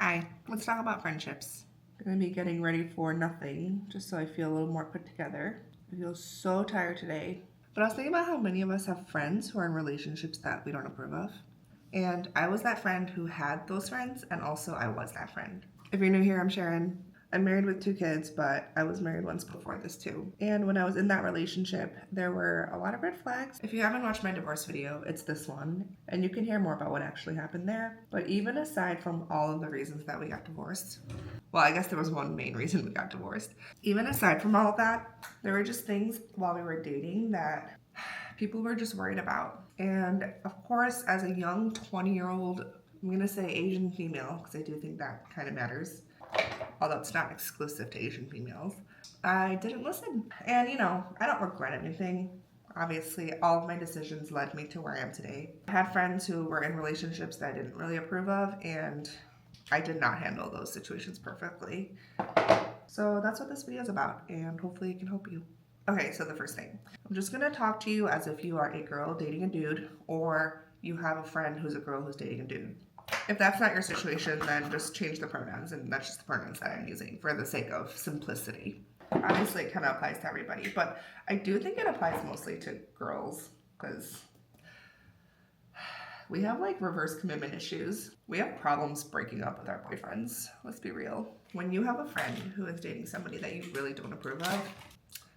Hi, let's talk about friendships. I'm going to be getting ready for nothing just so I feel a little more put together. I feel so tired today. But I was thinking about how many of us have friends who are in relationships that we don't approve of. And I was that friend who had those friends, and also I was that friend. If you're new here, I'm Sharon. I'm married with 2 kids, but I was married once before this too. And when I was in that relationship, there were a lot of red flags. If you haven't watched my divorce video, it's this one, and you can hear more about what actually happened there. But even aside from all of the reasons that we got divorced, well, I guess there was one main reason we got divorced. Even aside from all of that, there were just things while we were dating that people were just worried about. And of course, as a young 20-year-old, I'm gonna say Asian female, because I do think that kind of matters, although it's not exclusive to Asian females, I didn't listen. And I don't regret anything. Obviously, all of my decisions led me to where I am today. I had friends who were in relationships that I didn't really approve of, and I did not handle those situations perfectly. So that's what this video is about, and hopefully it can help you. Okay, so the first thing. I'm just gonna talk to you as if you are a girl dating a dude, or you have a friend who's a girl who's dating a dude. If that's not your situation, then just change the pronouns, and that's just the pronouns that I'm using for the sake of simplicity. Obviously, it kind of applies to everybody, but I do think it applies mostly to girls, because we have like reverse commitment issues. We have problems breaking up with our boyfriends. Let's be real. When you have a friend who is dating somebody that you really don't approve of,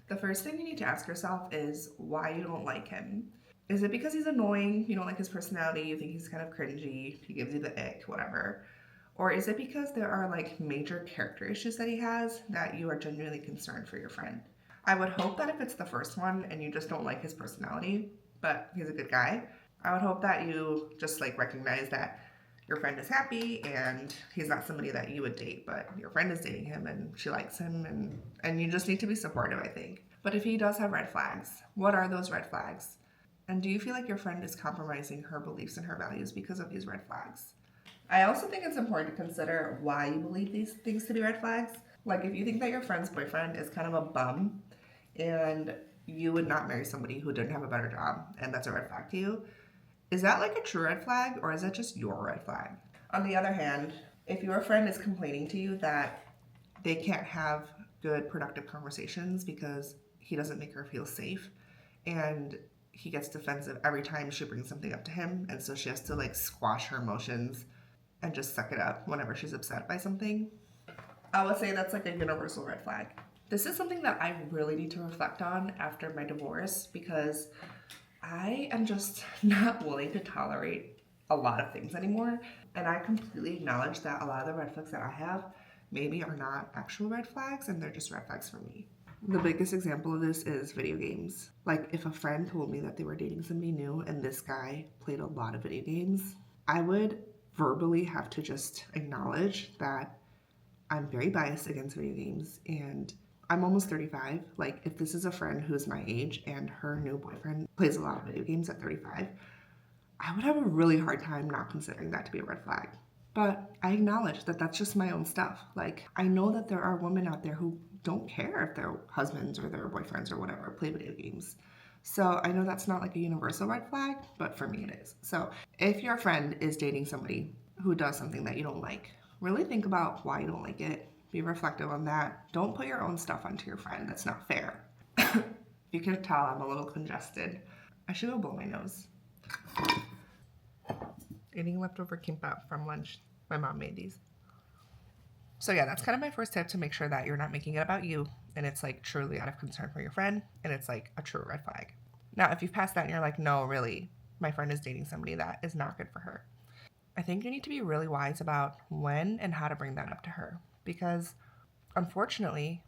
the first thing you need to ask yourself is why you don't like him. Is it because he's annoying, you don't like his personality, you think he's kind of cringy, he gives you the ick, whatever? Or is it because there are like major character issues that he has that you are genuinely concerned for your friend? I would hope that if it's the first one and you just don't like his personality, but he's a good guy, I would hope that you just like recognize that your friend is happy and he's not somebody that you would date, but your friend is dating him and she likes him, and you just need to be supportive, I think. But if he does have red flags, what are those red flags? And do you feel like your friend is compromising her beliefs and her values because of these red flags? I also think it's important to consider why you believe these things to be red flags. Like if you think that your friend's boyfriend is kind of a bum and you would not marry somebody who didn't have a better job and that's a red flag to you, is that like a true red flag or is it just your red flag? On the other hand, if your friend is complaining to you that they can't have good productive conversations because he doesn't make her feel safe and he gets defensive every time she brings something up to him, and so she has to like squash her emotions and just suck it up whenever she's upset by something, I would say that's like a universal red flag. This is something that I really need to reflect on after my divorce because I am just not willing to tolerate a lot of things anymore. And I completely acknowledge that a lot of the red flags that I have maybe are not actual red flags and they're just red flags for me. The biggest example of this is video games. Like if a friend told me that they were dating somebody new and this guy played a lot of video games, I would verbally have to just acknowledge that I'm very biased against video games and I'm almost 35. Like, if this is a friend who's my age and her new boyfriend plays a lot of video games at 35, I would have a really hard time not considering that to be a red flag. But I acknowledge that that's just my own stuff. Like, I know that there are women out there who don't care if their husbands or their boyfriends or whatever play video games. So I know that's not like a universal red flag, but for me it is. So if your friend is dating somebody who does something that you don't like, really think about why you don't like it. Be reflective on that. Don't put your own stuff onto your friend. That's not fair. You can tell I'm a little congested. I should go blow my nose. Eating leftover kimbap from lunch. My mom made these. So yeah, that's kind of my first tip, to make sure that you're not making it about you and it's like truly out of concern for your friend and it's like a true red flag. Now, if you've passed that and you're like, no, really, my friend is dating somebody that is not good for her, I think you need to be really wise about when and how to bring that up to her, because unfortunately,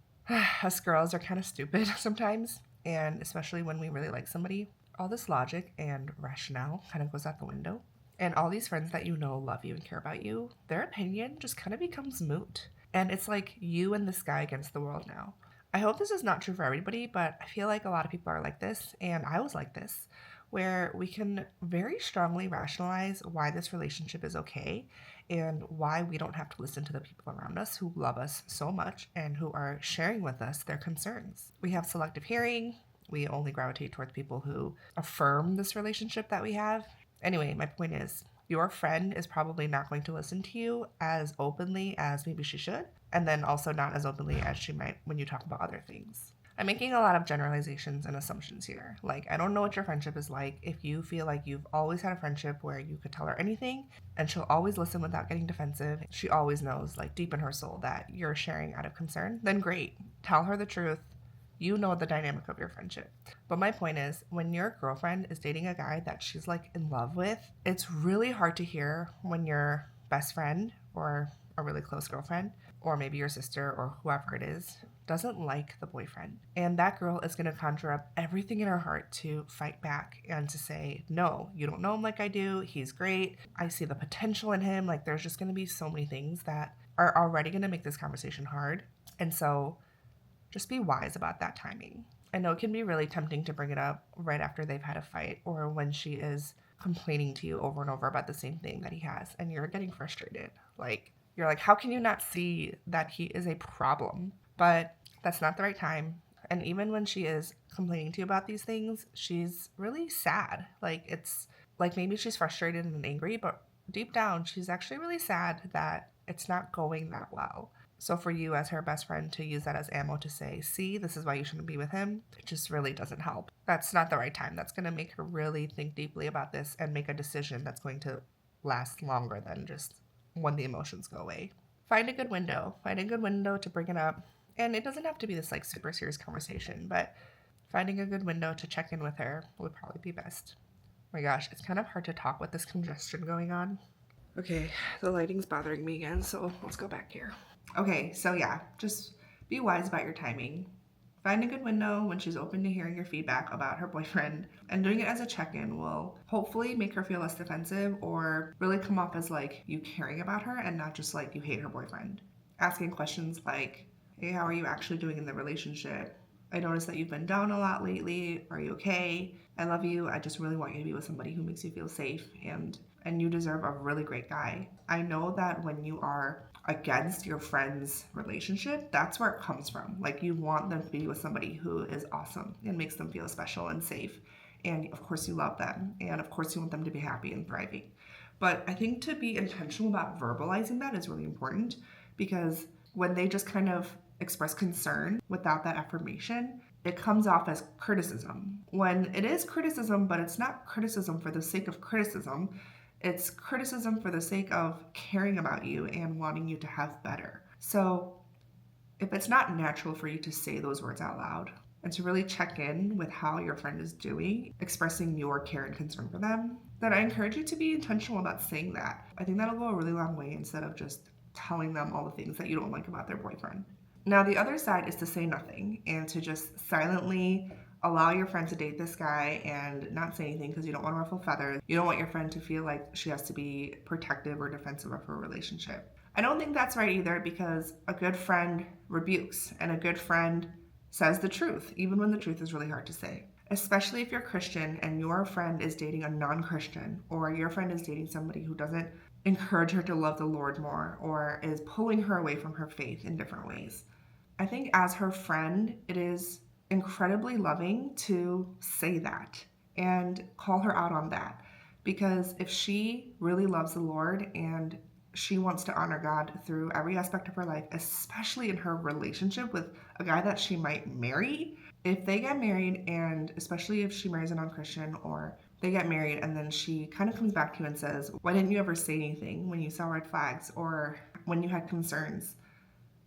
us girls are kind of stupid sometimes, and especially when we really like somebody, all this logic and rationale kind of goes out the window. And all these friends that you know love you and care about you, their opinion just kind of becomes moot. And it's like you and this guy against the world now. I hope this is not true for everybody, but I feel like a lot of people are like this, and I was like this, where we can very strongly rationalize why this relationship is okay and why we don't have to listen to the people around us who love us so much and who are sharing with us their concerns. We have selective hearing. We only gravitate towards people who affirm this relationship that we have. Anyway, my point is, your friend is probably not going to listen to you as openly as maybe she should, and then also not as openly as she might when you talk about other things. I'm making a lot of generalizations and assumptions here. Like, I don't know what your friendship is like. If you feel like you've always had a friendship where you could tell her anything and she'll always listen without getting defensive, she always knows, like deep in her soul, that you're sharing out of concern, then great. Tell her the truth. You know the dynamic of your friendship. But my point is, when your girlfriend is dating a guy that she's like in love with, it's really hard to hear when your best friend or a really close girlfriend, or maybe your sister or whoever it is, doesn't like the boyfriend. And that girl is going to conjure up everything in her heart to fight back and to say, no, you don't know him like I do. He's great. I see the potential in him. Like, there's just going to be so many things that are already going to make this conversation hard. And so just be wise about that timing. I know it can be really tempting to bring it up right after they've had a fight or when she is complaining to you over and over about the same thing that he has and you're getting frustrated. Like, you're like, how can you not see that he is a problem? But that's not the right time. And even when she is complaining to you about these things, she's really sad. Like, it's like maybe she's frustrated and angry, but deep down, she's actually really sad that it's not going that well. So for you as her best friend to use that as ammo to say, see, this is why you shouldn't be with him, it just really doesn't help. That's not the right time. That's going to make her really think deeply about this and make a decision that's going to last longer than just when the emotions go away. Find a good window. Find a good window to bring it up. And it doesn't have to be this like super serious conversation, but finding a good window to check in with her would probably be best. Oh my gosh, it's kind of hard to talk with this congestion going on. Okay, the lighting's bothering me again, so let's go back here. Okay, so yeah, just be wise about your timing. Find a good window when she's open to hearing your feedback about her boyfriend, and doing it as a check-in will hopefully make her feel less defensive or really come off as like you caring about her and not just like you hate her boyfriend. Asking questions like, hey, how are you actually doing in the relationship? I noticed that you've been down a lot lately. Are you okay? I love you. I just really want you to be with somebody who makes you feel safe, and you deserve a really great guy. I know that when you are against your friend's relationship, that's where it comes from. Like, you want them to be with somebody who is awesome and makes them feel special and safe. And of course you love them. And of course you want them to be happy and thriving. But I think to be intentional about verbalizing that is really important, because when they just kind of express concern without that affirmation, it comes off as criticism. When it is criticism, but it's not criticism for the sake of criticism, it's criticism for the sake of caring about you and wanting you to have better. So if it's not natural for you to say those words out loud and to really check in with how your friend is doing, expressing your care and concern for them, then I encourage you to be intentional about saying that. I think that'll go a really long way instead of just telling them all the things that you don't like about their boyfriend. Now, the other side is to say nothing and to just silently allow your friend to date this guy and not say anything because you don't want to ruffle feathers. You don't want your friend to feel like she has to be protective or defensive of her relationship. I don't think that's right either, because a good friend rebukes and a good friend says the truth, even when the truth is really hard to say. Especially if you're Christian and your friend is dating a non-Christian, or your friend is dating somebody who doesn't encourage her to love the Lord more or is pulling her away from her faith in different ways. I think as her friend, it is incredibly loving to say that and call her out on that. Because if she really loves the Lord and she wants to honor God through every aspect of her life, especially in her relationship with a guy that she might marry, if they get married, and especially if she marries a non-Christian, or they get married and then she kind of comes back to you and says, why didn't you ever say anything when you saw red flags or when you had concerns?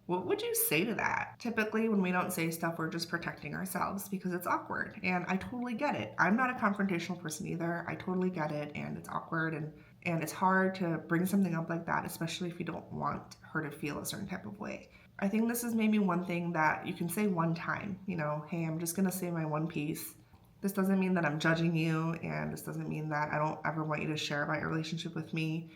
What would you say to that? Typically, when we don't say stuff, we're just protecting ourselves because it's awkward. And I totally get it. I'm not a confrontational person either. I totally get it. And it's awkward and it's hard to bring something up like that, especially if you don't want her to feel a certain type of way. I think this is maybe one thing that you can say one time, hey, I'm just going to say my one piece. This doesn't mean that I'm judging you, and this doesn't mean that I don't ever want you to share about your relationship with me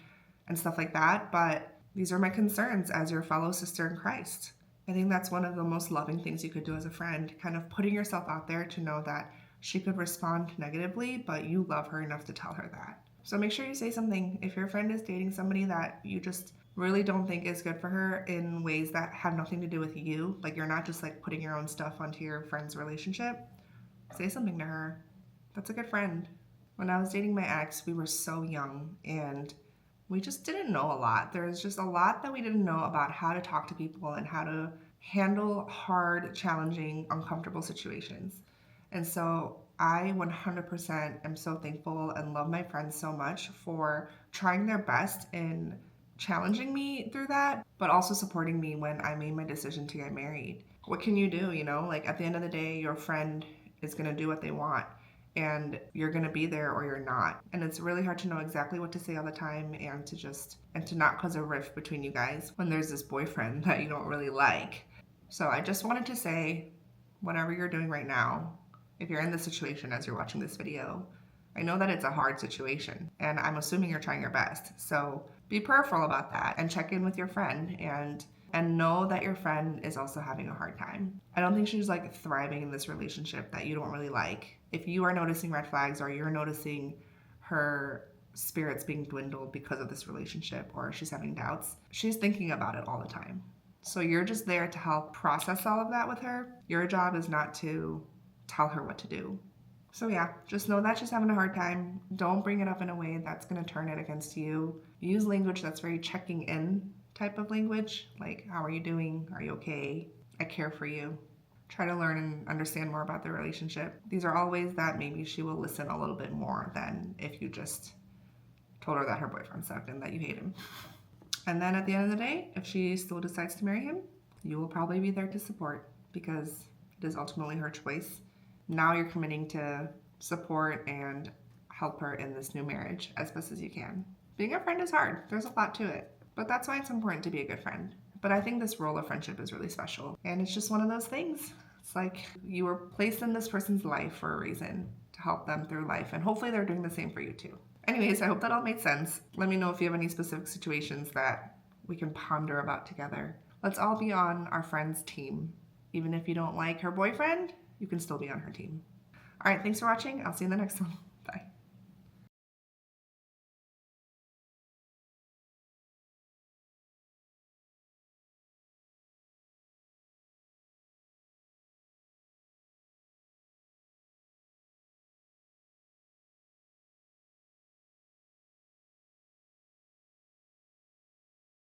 and stuff like that. But these are my concerns as your fellow sister in Christ. I think that's one of the most loving things you could do as a friend, kind of putting yourself out there to know that she could respond negatively, but you love her enough to tell her that. So make sure you say something. If your friend is dating somebody that you just really don't think is good for her in ways that have nothing to do with you, like you're not just like putting your own stuff onto your friend's relationship, say something to her. That's a good friend. When I was dating my ex, we were so young and we just didn't know a lot. There's just a lot that we didn't know about how to talk to people and how to handle hard, challenging, uncomfortable situations. And so I 100% am so thankful and love my friends so much for trying their best in challenging me through that, but also supporting me when I made my decision to get married. What can you do? Like at the end of the day, your friend is going to do what they want and you're going to be there or you're not. And it's really hard to know exactly what to say all the time and to not cause a rift between you guys when there's this boyfriend that you don't really like. So I just wanted to say, whatever you're doing right now, if you're in this situation as you're watching this video, I know that it's a hard situation and I'm assuming you're trying your best. So be prayerful about that and check in with your friend and know that your friend is also having a hard time. I don't think she's like thriving in this relationship that you don't really like. If you are noticing red flags or you're noticing her spirits being dwindled because of this relationship or she's having doubts, she's thinking about it all the time. So you're just there to help process all of that with her. Your job is not to tell her what to do. So yeah, just know that she's having a hard time. Don't bring it up in a way that's going to turn it against you. Use language that's very checking in type of language, like how are you doing? Are you okay? I care for you. Try to learn and understand more about the relationship. These are all ways that maybe she will listen a little bit more than if you just told her that her boyfriend sucked and that you hate him. And then at the end of the day, if she still decides to marry him, you will probably be there to support because it is ultimately her choice. Now you're committing to support and help her in this new marriage as best as you can. Being a friend is hard. There's a lot to it. But that's why it's important to be a good friend. But I think this role of friendship is really special. And it's just one of those things. It's like you were placed in this person's life for a reason to help them through life. And hopefully they're doing the same for you too. Anyways, I hope that all made sense. Let me know if you have any specific situations that we can ponder about together. Let's all be on our friend's team. Even if you don't like her boyfriend, you can still be on her team. All right, thanks for watching. I'll see you in the next one.